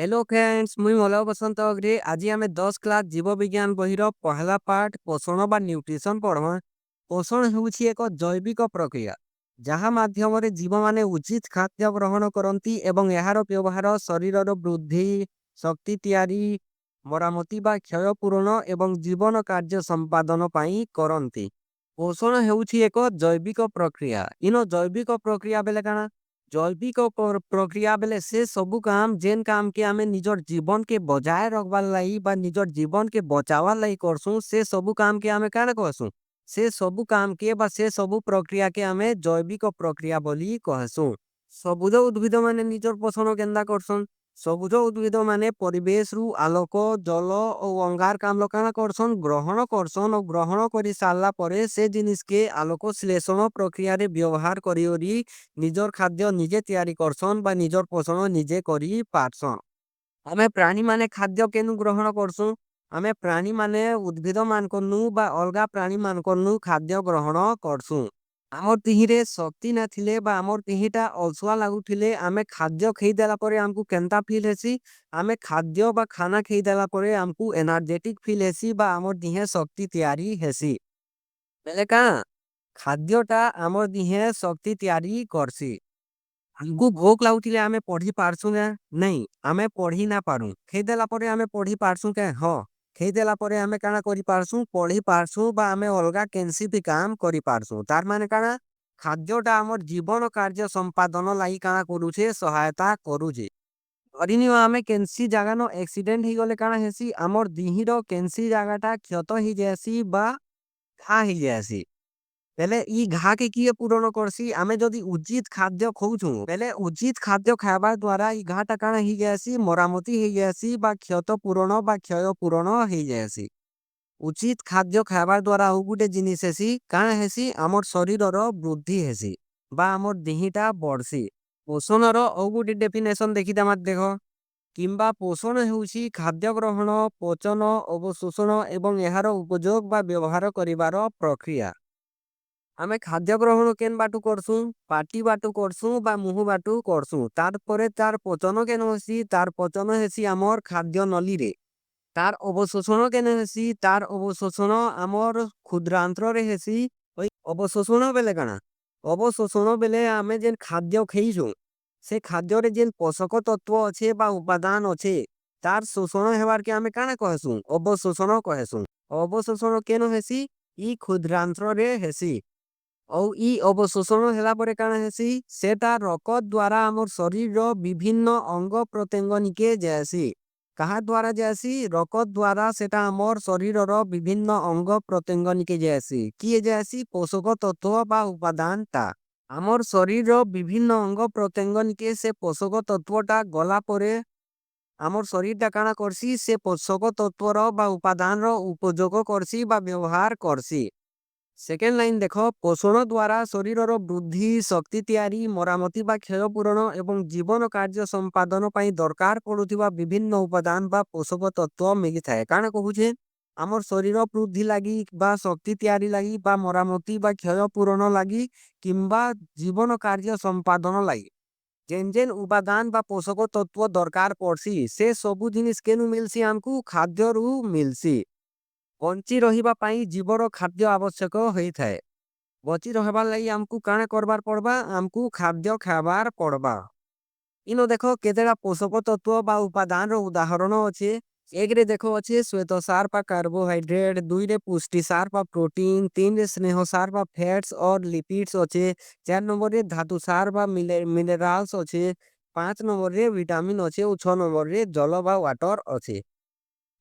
Hello friends मुई मला बसंत अग्रे आज आम 10 क्लास जीव विज्ञान बहिर पहला पार्ट पोषण बा न्यूट्रिशन पढ़वा। पोषण होउछि एक जैविक प्रक्रिया जहाँ माध्यम रे जीव माने उचित खाद्य ग्रहण करती एवं यार व्यवहार शरीर वृद्धि शक्ति तैयारी मरामती बा क्षय पूरण एवं जीवन कार्य संपादन पाई करती। पोषण होउछि एक जैविक प्रक्रिया। इन जैविक प्रक्रिया बेले काना जैविक प्रक्रिया बेले से सबु काम जेन काम के आमे निजर जीवन के बजाय रखबार लाई बा निजर जीवन के बचावार लाई करसु से सबु काम के आमे काना कहसु से सबु काम के बा से सबु प्रक्रिया के आमे जैविक प्रक्रिया बोली कहसु। सबुज उद्भिद माने निजर पोषण केंदा करसन। सबुज उद्भिद माने परिवेश रु आलोक जल और अंगारकाम्ल काना करसन ग्रहण करसन और ग्रहण करि सारला परे से जिनिस के आलोक श्लेषण प्रक्रिया रे व्यवहार करियोरी निजर खाद्य निजे तैयारी करसन बा निजर पोषण निजे करी पारसन। आमे प्राणी माने खाद्य केनु ग्रहण करसु आमे प्राणी माने उद्भिद मानकनु बा अलगा प्राणी मानकनु खाद्य ग्रहण करसु। आमर तिहिरे शक्ति ना थिले बा आमर तिहिटा अलसुआ लागुथिले आमे खाद्य खेई देला परे हमकु केनता फील हेसी आमे खाद्य बा खाना खेई देला परे हमकु एनर्जेटिक फील हेसी बा आमर दिहे शक्ति तैयारी हेसी। बेले का खाद्यटा आमर दिहे शक्ति तैयारी करसी। हमको भोक लाଗୁଥିଲେ आमे पढ़ी पारसु के नहीं आमे पढ़ी ना पारू खेदेला परे आमे पढ़ी पारसु के हाँ खेदेला परे आमे काना करी पारसु पढ़ी पारसु बा आमे अलगा केनसी भी काम करी पारसु तार माने काना खाद्यटा हमर जीवन कार्य संपादन लाई काना करूछे सहायता करूछे। धरिनियो आमे केनसी जगह नो एक्सीडेंट ही गले काना हेसी हमर दिहिरो केनसी जगहटा क्षत ही जैसी बा घा ही जैसी पहले ई घा के किए पूरण करसी आमे जदि उचित खाद्य खाउछु पहले उचित खाद्य खावा द्वारा ई घाटा काना ही जैसी मरामती ही जैसी बा क्षत पूरण बा क्षय पूरण ही जैसी। उचित खाद्य खावा द्वारा au गुटे जिनिस हेसी काना हेसी हमर शरीरर वृद्धि हेसी बा हमर देहिटा बढ़सी। पोषणर au गुटे डेफिनेशन देखि दमा देखो किंबा पोषण हेउछि खाद्य ग्रहण पचन अवशोषण एवं एहार उपयोग बा व्यवहार करिवार प्रक्रिया। आमे खाद्य ग्रहण केन बाटू करसु पाटी बाटू करसु बा मुहु बाटू करसु तार परे तार पचन केन होसी तार पचन हेसी हमर खाद्य नली रे। तार अवशोषण केन हेसी तार अवशोषण हमर क्षुद्रांत्र रे हेसी। ओई अवशोषण बेले काना अवशोषण बेले आमे जेन खाद्य खेइछु से खाद्य रे जेन पोषक तत्व अच्छे बा उपादान अच्छे तार शोषण हेबार के आमे काना कहसु अवशोषण कहसु। अवशोषण केन हेसी ई क्षुद्रांत्र रे हेसी और ई अवशोषण हेला परे काना हेसी सेटा रकत द्वारा हमर शरीर रो विभिन्न अंग प्रत्यंग निके जायसी। कहा द्वारा जायसी रकत द्वारा सेटा हमर शरीर रो विभिन्न अंग प्रत्यंग निके जायसी किए जायसी पोषक तत्व बा उपादान ता हमर शरीर रो विभिन्न अंग प्रत्यंग निके से पोषक तत्वटा गला परे हमर शरीरटा काना करसी से पोषक तत्व रो बा उपादान रो उपयोग करसी बा व्यवहार करसी। सेकेंड लाइन देखो पोषण द्वारा शरीर वृद्धि शक्ति तैयारी मरामती बा क्षय पूरण एवं जीवन कार्य संपादन पाई दरकार पड़ुथिबा विभिन्न उपादान बा पोषक तत्व मिली थाए काना कहूचे आमर शरीर वृद्धि लगी बा शक्ति तैयारी लगी बा मरामती बा क्षय पूरण लगी किंबा जीवन कार्य संपादन लगी जेन जेन उपादान बा पोषक तत्व दरकार पड़सी से सबु जिनिस केनु मिलसी हमकु खाद्य रु मिलसी। बंची रहिबा पाई जीवर खाद्य आवश्यक होई थाए। बची रहबार लगी हमकु काने करबार पड़बा हमकु खाद्य खाबार पड़बा। इनो देखो केतेटा पोषक तत्व बा उपादान रो उदाहरण अच्छे। एक रे देखो अच्छे श्वेतसार बा कार्बोहाइड्रेट दुई रे पुष्टि सार बा प्रोटीन तीन रे स्नेह सार बा फैट्स और लिपिड्स अच्छे चार नंबर रे धातु सार बा मिनरल्स अच्छे पांच नंबर रे विटामिन अच्छे और छह नंबर रे जल बा वाटर अच्छे।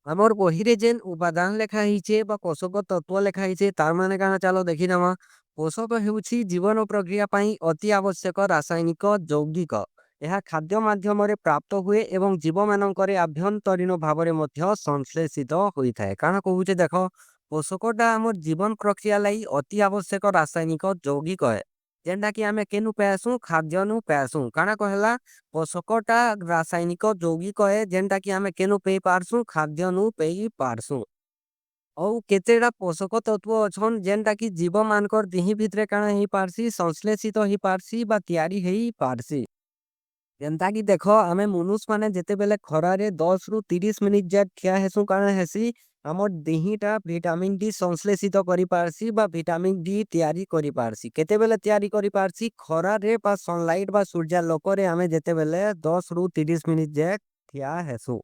हमर बहिरे जेन उपादान लेखा हिचे बा पोषक तत्व लेखा हिचे तार माने काना चलो देखि दमा पोषक हेउछि जीवन प्रक्रिया पाई अति आवश्यक रासायनिक यौगिक यह खाद्य माध्यम रे प्राप्त हुए एवं जीव मानकरे आभ्यंतरीण भावरे मध्य संश्लेषित होइथाय काना कहूचे देखो पोषकटा हमर जीवन प्रक्रिया लाई अति आवश्यक रासायनिक यौगिक है जेनटा कि आमे केनु पैसु खाद्य नु पैसु काना कहला पोषकटा रासायनिक यौगिक है जेनटा कि आमे केनु पे पारसु खाद्य नु पे पारसु। और केतेडा पोषक तत्व अछन जेनटा कि जीव मानकर दिही भितरे काना ही पारसी संश्लेषित ही पारसी बा तैयारी ही पारसी। ଯେନ୍ତା କି ଦେଖ ଆମେ ମନୁଷ ମାନେ ଯେତେବେଲେ ଖରାରେ 10 ରୁ 30 ମିନିଟ ଯାଏ ଠିଆ ହେସୁ କାଣା ହେସି ଆମର ଦେହିଟା ଭିଟାମିନ ଡି ସଂଶ୍ଲେଷିତ କରିପାରସି ବା ଭିଟାମିନ ଡି ତିଆରି କରିପାରସି। କେତେବେଲେ ତିଆରି କରିପାରସି ଖରାରେ ବା ସନଲାଇଟ ବା ସୂର୍ଯ୍ୟାଲୋକରେ ଆମେ ଯେତେବେଲେ 10 ରୁ 30 ମିନିଟ ଯାଏ ଠିଆ ହେସୁ।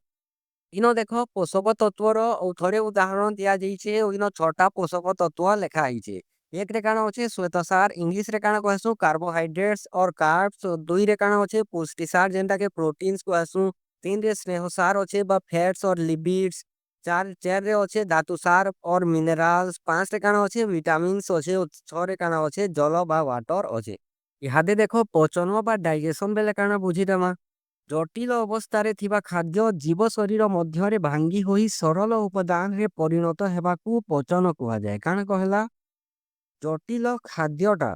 ଇନ ଦେଖ ପୋଷକ ତତ୍ଵର ଆଉ ଥରେ ଉଦାହରଣ ଦିଆଯାଇଛେ ଇନ 6ଟା ପୋଷକ ତତ୍ଵ ଲେଖା ହେଇଛେ। एकरे काଣା ଅଛେ ଶ୍ଵେତସାର ଇଂଲିଶ ରେ କାଣା कहसु कार्बोहाइड्रेट्स और कार्ब्स। दुई रे काଣା ଅଛେ पुष्टिसार जेनटा के प्रोटीन्स कहसु। तीन रे स्नेहसार अछे बा फैट्स और लिपिड्स। चार रे अछे धातुसार और मिनरल्स। पांच रे काଣା अछे विटामिन्स अछे और छ रे काଣା अछे जल बा वाटर अछे। इहादे देखो पचन बा डाइजेशन बेले काଣା बुझिदेमा जटिल अवस्थारे थिबा खाद्य जीव शरीर मध्यरे भांगी होई सरल उपादान रे परिणत हेबाकू पचन कुहा जाए। काଣା कहला जटिल खाद्यटा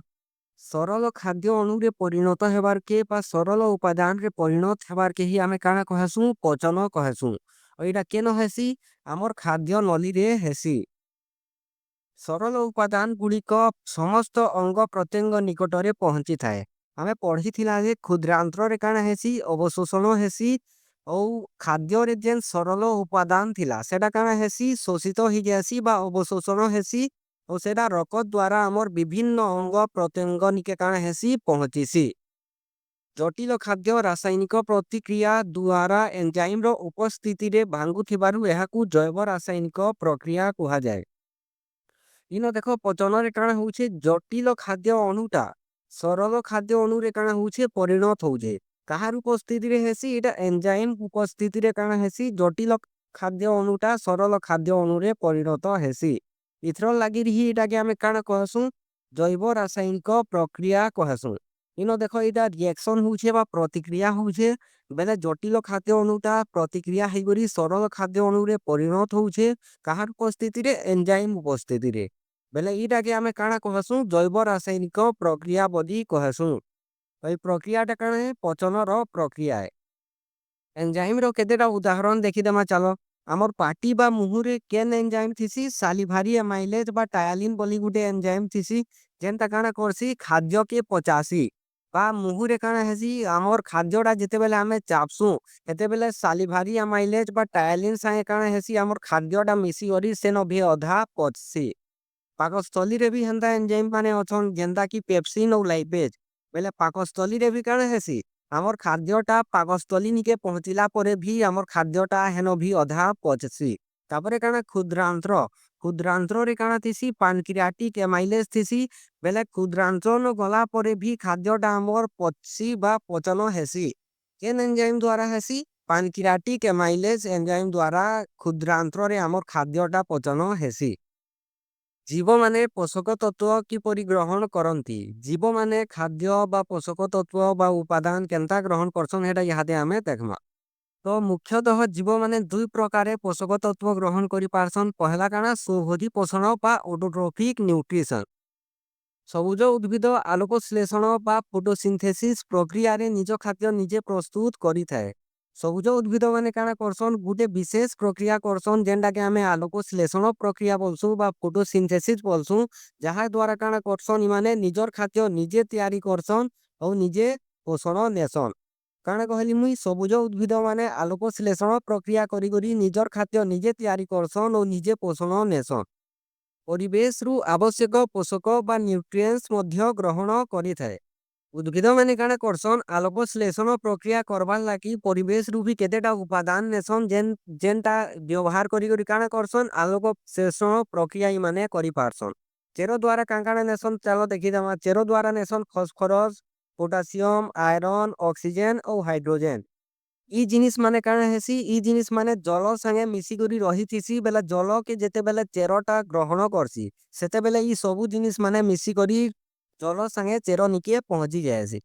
सरल खाद्य अणुरे परिणत हेबार के बा सरल उपादान रे परिणत हेबार के ही आमे काଣା कहसु पचन कहसु। और इटा केन हेसी हमर खाद्य नली रे हेसी। सरल उपादान गुड़िक समस्त अंग प्रत्यंग निकटरे पहुंची थाए। आमे पढ़ी थिला जे क्षुद्रांत्र रे काଣା हेसी अवशोषण हेसी और खाद्य रे जेन सरल उपादान थिला सेटा काଣା हेसी शोषित ही जासी बा अवशोषण हेसी और सेटा रक्त द्वारा हमर विभिन्न अंग प्रत्यंग निके काଣା हेसी पहुंचीसी। जटिल खाद्य रासायनिक प्रतिक्रिया द्वारा एंजाइम रो उपस्थिति रे भांगु थिबारु एहाकू जैव रासायनिक प्रक्रिया कुहा जाए। इन देखो पचन रे काଣା होउछे जटिल खाद्य अणुटा सरल खाद्य अणु रे काଣା होउछे परिणत होउछे। काहार उपस्थिति रे हेसी एटा एंजाइम उपस्थिति रे काଣା हेसी जटिल खाद्य अणुटा सरल खाद्य अणु रे परिणत हेसी। इथर लागि ही एटा के हमें काଣା कहसु जैव रासायनिक प्रक्रिया कहसु। इन देखो एटा रिएक्शन होउछे बा प्रतिक्रिया होउछे बेले जटिल खाद्य अणुटा प्रतिक्रिया हेगरी सरल खाद्य अणु रे परिणत होउछे। काहार उपस्थिति रे एंजाइम उपस्थिति रे बेले ईटा के हमें काଣା कहसु जैव रासायनिक प्रक्रिया बदी कहसु। এই প্রক্রিয়াটা কারণে পচনর প্রক্রিয়া एंजाइम रो केतेटा उदाहरण देखी देमा चलो। हमर पार्टी बा मुहुरे केन एंजाइम थीसी सालिभारी एमाइलेज बा टायलिन बोली गुटे एंजाइम थीसी जेनता काना करसी खाद्य के पचासी बा मुहुरे काना हेसी हमर खाद्यटा जेतेबेले हमें चापसु हेतेबेले सालिभारी एमाइलेज बा टायलिन साए काना हेसी हमर खाद्यटा मिसी करी सेनो भी अधा पचसी। पाकस्थली रे भी हेंदा एंजाइम माने अछन जेंदा की पेप्सिन और लाइपेज बेले पाकस्थली रे भी काना हेसी हमर खाद्यटा पाकस्थली निके पहुंचिला परे भी हमर खाद्यटा हेनो भी अधा पचसी। तापरे काना क्षुद्रांत्र क्षुद्रांत्र रे काना थिसी पैनक्रियाटिक एमाइलेज थिसी बेले क्षुद्रांत्र न गला परे भी खाद्यटा हमर पचसी बा पचन हेसी। केन एंजाइम द्वारा हेसी पैनक्रियाटिक एमाइलेज एंजाइम द्वारा क्षुद्रांत्र रे हमर खाद्यटा पचन हेसी। जीव माने पोषक तत्व किपरि ग्रहण करंती जीव माने खाद्य बा पोषक तत्व बा उपादान केनता ग्रहण करछन हेटा इहादे आमे देखमा। तो मुख्यतः जीव माने दुई प्रकारे पोषक तत्व ग्रहण करि पारछन। पहला काना स्वभोजी पोषण बा ऑटोट्रोफिक न्यूट्रिशन। सबुज उद्भिद आलोक श्लेषण बा फोटोसिंथेसिस प्रक्रिया रे निज खाद्य निजे प्रस्तुत करि थाए। सबुज उद्भिद माने काना करसन गुटे विशेष प्रक्रिया करसन जेनटा के हमें आलोक श्लेषण प्रक्रिया बोलसु बा फोटोसिंथेसिस बोलसु जहा द्वारा काना करसन इमाने निजर खाद्य निजे तैयारी करसन और निजे पोषण नेसन। काना कहली मुई सबुज उद्भिद माने आलोक श्लेषण प्रक्रिया करी करी निजर खाद्य निजे तैयारी करसन और निजे पोषण नेसन। परिवेश रु आवश्यक पोषक बा न्यूट्रिएंट्स मध्य ग्रहण करि थाए। उद्भिद माने काना करसन आलोक श्लेषण प्रक्रिया करबार लागी परिवेश रु भी केतेटा उपादान नेसन जेनटा व्यवहार करी करी काना करसन आलोक श्लेषण प्रक्रिया माने करि पारसन। चेरो द्वारा कांकाना नेसन चलो देखि दमा चेरो द्वारा nation phosphorus potassium iron oxygen और हाइड्रोजन। ई जिनिस माने काना हेसी ई जिनिस माने जल संगे मिसी करी रही थिसी बेला जल के जेते बेले चेरोटा ग्रहण करसी सेते बेले ई सबु जिनिस माने मिसी करी जल संगे चेरो निके पहुंची जाएसी।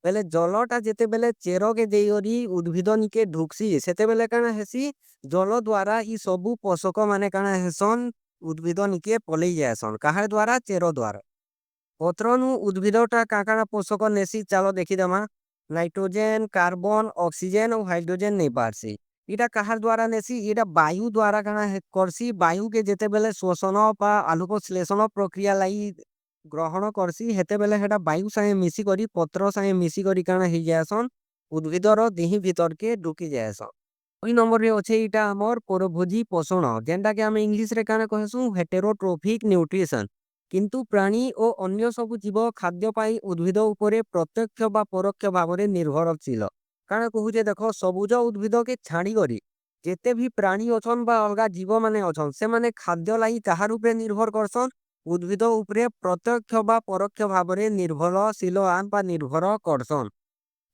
बेले जलटा जेते बेले चेरो के देइरी उद्भिद निके ढुकसी सेते बेले काना हेसी जल द्वारा ई सबु पोषक माने काना हेसन उद्भिद निके पलई जाएसन काहे द्वारा चेरो द्वारा। पत्रनु उद्भिदटा काकाना पोषक नेसी चलो देखि दमा नाइट्रोजन कार्बन ऑक्सीजन और हाइड्रोजन नहीं पारसी। इटा कहार द्वारा नेसी इटा वायु द्वारा काना करसी वायु के जेते बेले शोषण बा आलोक श्लेषण प्रक्रिया लाई ग्रहण करसी हेते बेले हेटा वायु संगे मिसी करी पत्र संगे मिसी करी काना ही जासन उद्भिदर दिही भितर के ढुकी जाएसन। 2 नंबर रे अच्छे इटा हमर परोभोजी पोषण जेनटा कि आम इंग्लीश रे काना कहसु हेटेरोट्रोफिक न्यूट्रिशन। किंतु प्राणी और अन्य सब जीव खाद्य पाई उद्भिद उपरे प्रत्यक्ष बा परोक्ष भाव में निर्भरशील। काना कहूचे देख सबुज उद्भिद के छाड़ी करी जेते भी प्राणी अछन बा अलगा जीव माने अछन से माने खाद्य लाई ताहार उपरे निर्भर करसन। उद्भिद उपरे प्रत्यक्ष बा परोक्ष भाव में निर्भरशील आन बा निर्भर करसन।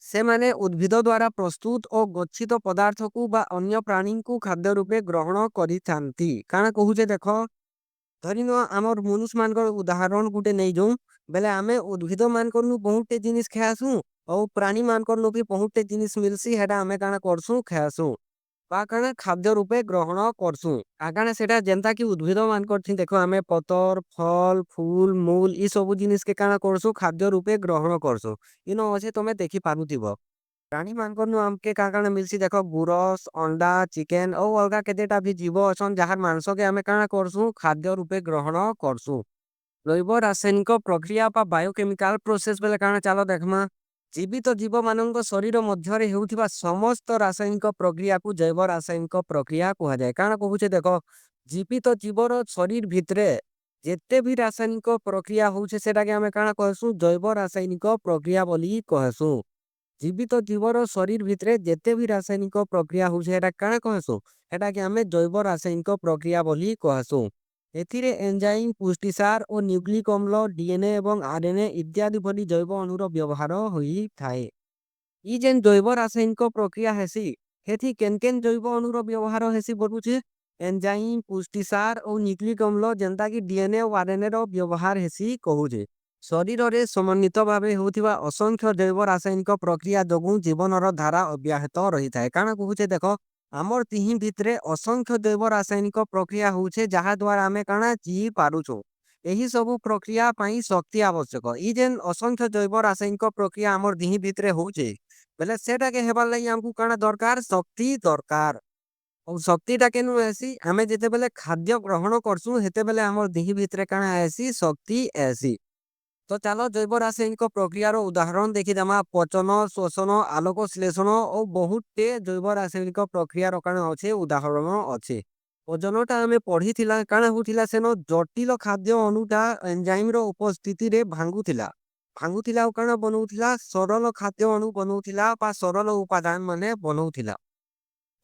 से माने उद्भिद द्वारा प्रस्तुत और गच्छित पदार्थ को बा अन्य प्राणी को खाद्य रूपे ग्रहण करिथांती। काना कहूचे देख धरिन आमर मनुष्य मानकर उदाहरण गुटे नहीं जाऊँ बेले आमे उद्भिद मानकर बहुते जिनिस खाएसु और प्राणी मानकर भी बहुते जिनिस मिलसी हेटा आमे काना करसु खाएसु बा काना खाद्य रूपे ग्रहण करसु। आगाने सेटा जेनता कि उद्भिद मानकर थी देखो आमे पतर फल फूल मूल ई सब जिनिस के काना करसु खाद्य रूपे ग्रहण करसु। इनो अच्छे तुम देखी पारुथिब प्राणी मानकर आमके काना मिलसी देखो गुरस अंडा चिकेन और अलगा केतेटा भी जीव अछन जहार मांस के आमे काना करसु खाद्य रूपे ग्रहण करसु। जैव रासायनिक प्रक्रिया बा बायोकेमिकल प्रोसेस बेले काना चलो देखमा जीवित जीव मानक शरीर मध्य हेउथिबा समस्त रासायनिक प्रक्रिया को जैव रासायनिक प्रक्रिया कहा जाए। काना कहूचे देखो जीवित जीवर शरीर भितरे जेते भी रासायनिक प्रक्रिया होउछे सेटा के आमे काना कहसु जैव रासायनिक प्रक्रिया बोली कहसु। जीवित जीवर शरीर भितरे जेते भी रासायनिक प्रक्रिया होउछे एटा काना कहसु एटा के आमे जैव रासायनिक प्रक्रिया बोली कहसु। एथिरे एंजाइम पुष्टिसार और न्यूक्लिक अम्ल डीएनए एवं आरएनए इत्यादि भली जैव अणुर व्यवहार होई थाए। ई जेन जैव रासायनिक प्रक्रिया हेसी हेथि केन केन जैव अणुर व्यवहार हेसी बोलुछे एंजाइम पुष्टिसार और न्यूक्लिक अम्ल जेनता कि डीएनए और आरएनए रो व्यवहार हेसी कहूजे। शरीर रे समन्वित भावे होथिबा असंख्य जैव रासायनिक प्रक्रिया जोगु जीवनर धारा अब्याहत रही थाए। काना कहूचे देखो आमर तिही भितरे असंख्य जैव रासायनिक प्रक्रिया होउछे जहा द्वारा आमे काना जी पारुछो। एही सब प्रक्रिया पाई शक्ति आवश्यक। ई जेन असंख्य जैव रासायनिक प्रक्रिया आमर दिही भितरे होउछे बेले सेटा के हेबार लागि हमकु काना दरकार शक्ति दरकार। और शक्तिटा केनु ऐसी आमे जेते बेले खाद्य ग्रहण करसु हेते बेले आमर दिही भितरे काना ऐसी शक्ति ऐसी। तो चलो जैव रासायनिक प्रक्रियार उदाहरण देखी दमा पचन शोषण आलोक श्लेषण और बहुत जैव रासायनिक प्रक्रिया काना अच्छे उदाहरण अच्छे। पचनटा आमे पढ़ी थिला काना होथिला सेनो जटिल खाद्य अणुटा एंजाइम रो उपस्थिति रे भांगुथिला भांगुथिला और काना बनौथिला सरल खाद्य अणु बनौथिला बा सरल उपादान माने बनौथिला।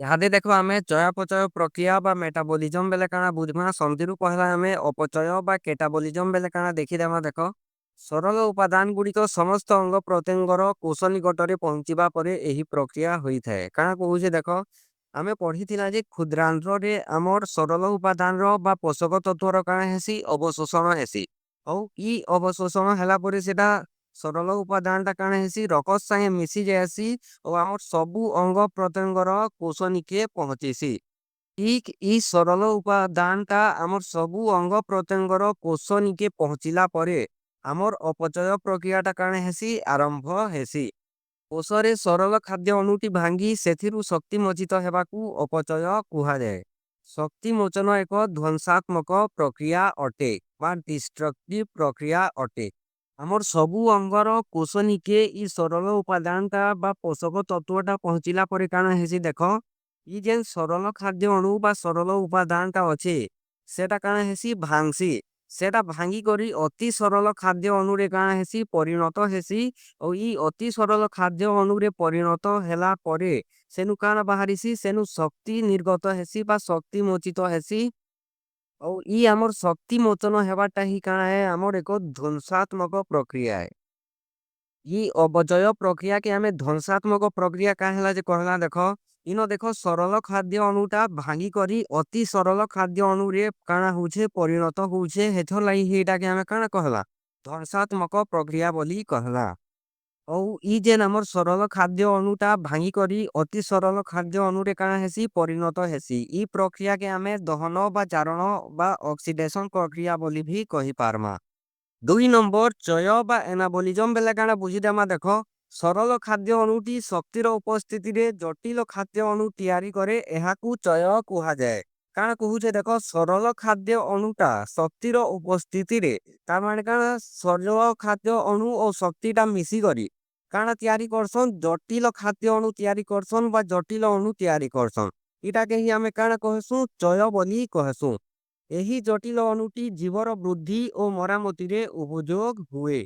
यादे देखो आमे चयापचय प्रक्रिया बा मेटाबॉलिज्म बेले काना बुझमा संधिरु पहला आमे अपचय बा कैटाबॉलिज्म बेले काना देखि देमा देखो सरल उपादान गुड़िक समस्त अंग प्रत्यंगर कोष निकटरे पहुँचवा पर एही प्रक्रिया होई थाए। काना कहूचे देखो आमे पढ़ी थिला जे क्षुद्रांत्र रे आमर सरल उपादान रो बा पोषक तत्वर काना हेसी अवशोषण हेसी और ई अवशोषण हला परे सेटा सरल उपादान ता काना हेसी रकस संगे मिसी जायसी और आमर सबु अंग प्रत्यंगर कोष निके पहुँचेसी। ठीक ई सरल उपादान ता आमर सबु अंग प्रत्यंगर कोष निके पहुँचिला परे आमर अपचय प्रक्रियाटा काना हेसी आरंभ हेसी। कोषरे सरल खाद्य अणुटी भांगी सेथिरु शक्ति मोचित हेबाकू अपचय कुहा जाए। शक्ति मोचन एक ध्वंसात्मक प्रक्रिया अटे बा डिस्ट्रक्टिव प्रक्रिया अटे। आमर सबु अंगर कोष निके ई सरल उपादानटा बा पोषक तत्वटा पहुँचिला परे काना हेसी देखो ई जेन सरल खाद्य अणु बा सरल उपादानटा अच्छे सेटा काना हेसी भांगसी सेटा भांगी करी अति सरल खाद्य अणुरे काना हेसी परिणत हेसी और ई अति सरल खाद्य अणुरे परिणत हेला परे सेनु काना बाहरिसी सेनु शक्ति निर्गत हेसी बा शक्ति मोचित हेसी और ई आमर शक्ति मोचन हेबाटा ही काना है आमर एक ध्वंसात्मक प्रक्रिया है। ये अपचय प्रक्रिया के आमे ध्वंसात्मक प्रक्रिया कहला जे कहला देखो इनो देखो सरल खाद्य अणुटा भांगी करी अति सरल खाद्य अणुरे काना होछे परिणत होछे हेथो लाई हेटा के आमे काना कहला ध्वंसात्मक प्रक्रिया बोली कहला। और ई जेन हमर सरल खाद्य अणुटा भांगी करी अति सरल खाद्य अणुरे काना हेसी परिणत हेसी ई प्रक्रिया के आमे दहन बा चारण बा ऑक्सीडेशन प्रक्रिया बोली भी कहि पारमा। 2 नंबर चय बा एनाबोलिज्म बेले काना बुझी देमा देखो सरल खाद्य अणुटी शक्तिर उपस्थिति रे जटिल खाद्य अणु तैयारी करे एहाकू चय कुहा जाए। काना कहूचे देखो सरल खाद्य अणुटा शक्तिर उपस्थिति रे तार माने काना सरल खाद्य अणु और शक्तिटा मिसी करी କାଣା ତିଆରି କରସନ୍ ଜଟିଳ ଖାଦ୍ୟ ଅଣୁ ତିଆରି କରସନ୍ ବା ଜଟିଳ ଅଣୁ ତିଆରି କରସନ୍। ଇଟାକେ ହିଁ ଆମେ କାଣା କହେସୁଁ ଚୟ ବୋଲି କହେସୁଁ। ଏହି ଜଟିଳ ଅଣୁଟି ଜୀବର ବୃଦ୍ଧି ଓ ମରାମତିରେ ଉପଯୋଗ ହୁଏ।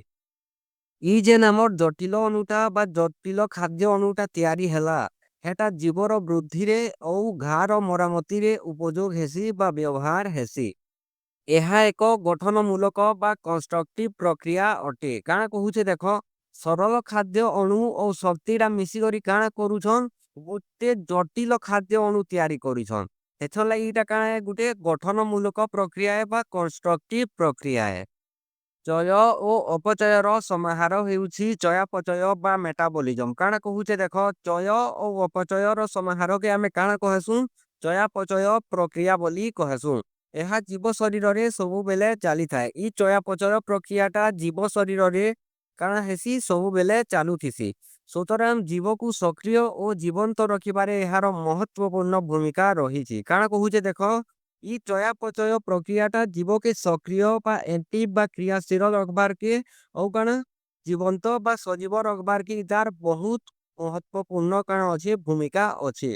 ଇ ଯେନ୍ ଆମର୍ ଜଟିଳ ଅଣୁଟା ବା ଜଟିଳ ଖାଦ୍ୟ ଅଣୁଟା ତିଆରି ହେଲା ହେଟା ଜୀବର ବୃଦ୍ଧିରେ ଆଉ ଘାର ମରାମତିରେ ଉପଯୋଗ ହେସି ବା ବ୍ୟବହାର ହେସି। ଏହା ଏକ ଗଠନମୂଳକ ବା କନଷ୍ଟ୍ରକ୍ଟିଭ ପ୍ରକ୍ରିୟା ଅଟେ। କାଣା କହୁଛେ ଦେଖ ସରଳ ଖାଦ୍ୟ ଅଣୁ ଓ ଶକ୍ତିଟା ମିଶିକରି କାଣା କରୁଛନ୍ ଗୋଟେ ଜଟିଳ ଖାଦ୍ୟ ଅଣୁ ତିଆରି କରିଛନ୍। ହେଥର ଲାଗି ଇଟା କାଣା ଗୁଟେ ଗଠନମୂଳକ ପ୍ରକ୍ରିୟା ବା କନଷ୍ଟ୍ରକ୍ଟିଭ ପ୍ରକ୍ରିୟା। ଚୟ ଓ ଅପଚୟର ସମାହାର ହେଉଛି ଚୟାପଚୟ ବା ମେଟାବଲିଜମ। କାଣା କହୁଛେ ଦେଖ ଚୟ ଓ ଅପଚୟର ସମାହାରକେ ଆମେ କାଣା କହେସୁଁ ଚୟାପଚୟ ପ୍ରକ୍ରିୟା ବୋଲି କହେସୁଁ। ଏହା ଜୀବ ଶରୀରରେ ସବୁବେଲେ ଚାଲିଥାଏ। ଇ ଚୟାପଚୟ ପ୍ରକ୍ରିୟାଟା ଜୀବ ଶରୀରରେ କାଣା ହେସି ସବୁବେଲେ ଚାଲୁଥିସି। ସୁତରାଂ ଜୀବକୁ ସକ୍ରିୟ ଓ ଜୀବନ୍ତ ରଖିବାରେ ଏହାର ମହତ୍ୱପୂର୍ଣ୍ଣ ଭୂମିକା ରହିଛି। କାଣା କହୁଛେ ଦେଖ ଇ ଚୟାପଚୟ ପ୍ରକ୍ରିୟାଟା ଜୀବକେ ସକ୍ରିୟ ବା ଏକ୍ଟିଭ ବା କ୍ରିୟାଶୀଳ ରଖବାରକେ ଆଉ କାଣା ଜୀବନ୍ତ ବା ସଜୀବ ରଖବାରକେ ତାର ବହୁତ ମହତ୍ୱପୂର୍ଣ୍ଣ କାଣା ଅଛେ ଭୂମିକା ଅଛେ।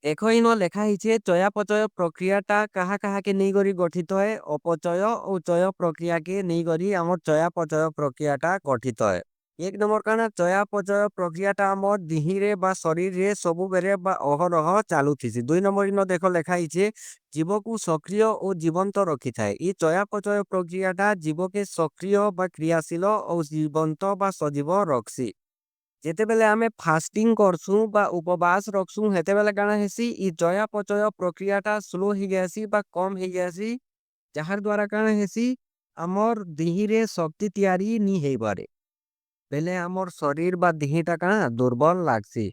ଦେଖ ଇନ ଲେଖା ହେଇଛେ ଚୟାପଚୟ ପ୍ରକ୍ରିୟାଟା କାହା କାହାକେ ନେଇକରି ଗଠିତ ହଏ ଅପଚୟ ଓ ଚୟ ପ୍ରକ୍ରିୟାକେ ନେଇକରି ଆମର ଚୟାପଚୟ ପ୍ରକ୍ରିୟାଟା ଗଠିତ ହଏ। ଏକ ନମ୍ବର କାଣା ଚୟାପଚୟ ପ୍ରକ୍ରିୟାଟା ଆମର ଦିହିରେ ବା ଶରୀରରେ ସବୁବେଲେ ବା ଅହରହ ଚାଲୁଥିସି। 2 ନମ୍ବର ଇନ ଦେଖ ଲେଖା ହେଇଛେ ଜୀବକୁ ସକ୍ରିୟ ଓ ଜୀବନ୍ତ ରଖିଥାଏ। ଇ ଚୟାପଚୟ ପ୍ରକ୍ରିୟାଟା ଜୀବକେ ସକ୍ରିୟ ବା କ୍ରିୟାଶୀଳ ଓ ଜୀବନ୍ତ ବା ସଜୀବ ରଖସି। ଯେତେବେଲେ ଆମେ ଫାଷ୍ଟିଂ କରସୁଁ ବା ଉପବାସ ରଖସୁଁ ହେତେବେଲେ କାଣା ହେସି ଇ ଚୟାପଚୟ ପ୍ରକ୍ରିୟାଟା ସ୍ଲୋ ହେଇଯାଏସି ବା କମ ହେଇଯାଏସି। ଯାହାର ଦ୍ୱାରା କାଣା ହେସି ଆମର୍ ଦିହିରେ ଶକ୍ତି ତିଆରି ନି ହେଇପାରେ। ବେଲେ ଆମର୍ ଶରୀର ବା ଦିହିଟା କାଣା ଦୁର୍ବଳ ଲାଗସି।